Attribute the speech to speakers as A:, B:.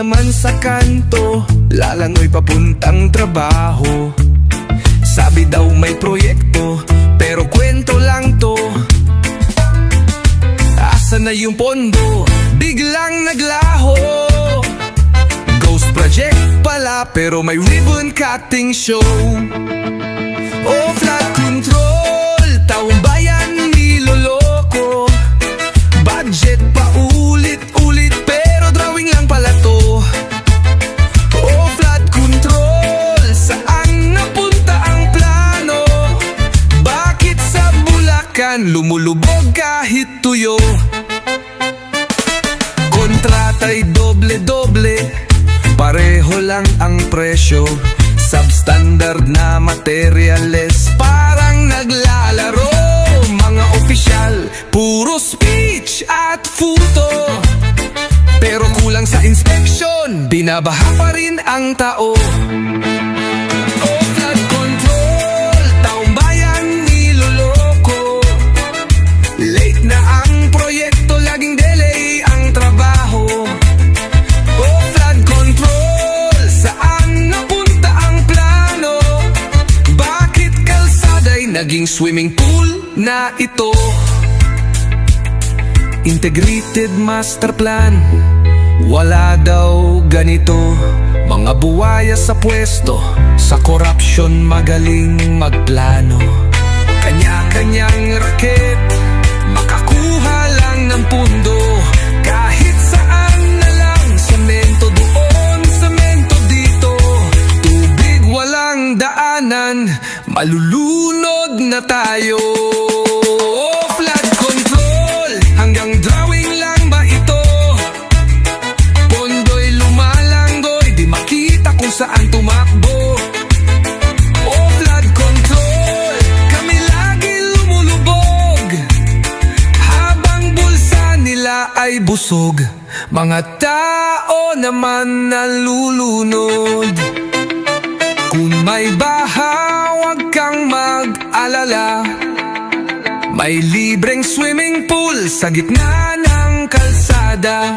A: naman sa kanto, lalangoy papuntang trabaho. Sabi daw may proyekto, pero kwento lang to. Asa na yung pondo? Biglang naglaho. Ghost project pala, pero may ribbon cutting show. Oh, flood control, taong bayan niloloko. Budget pa ulit-ulit, pero drawing lang pala to. Oh, flood control, saan napunta ang plano? Bakit sa Bulacan lumulubog kahit tuyo? Kontrata'y doble-doble, pareho lang ang presyo. Substandard na materyales, parang naglalaro. Mga opisyal, puro speech at photo, pero kulang sa inspection, binabaha pa rin ang tao. Oh, flood control, taong bayan niloloko. Late na ang proyekto, laging delay ang trabaho. Oh, flood control, saan napunta ang plano? Bakit kalsada'y naging swimming pool na ito? Integrated master plan, wala daw ganito. Mga buwaya sa pwesto, sa corruption magaling magplano. Kanya-kanyang raket, makakuha lang ng pundo. Kahit saan na lang, semento doon, semento dito. Tubig walang daanan, malulunod na tayo. Oh, flood control, hanggang drawing lang ba ito? Pondo'y lumalanggoy, di makita kung saan tumakbo. Oh, flood control, kami lagi lumulubog, habang bulsa nila ay busog. Mga tao naman nalulunod. Kung may baha, huwag kang mag-alala, may libreng swimming pool sa gitna ng kalsada.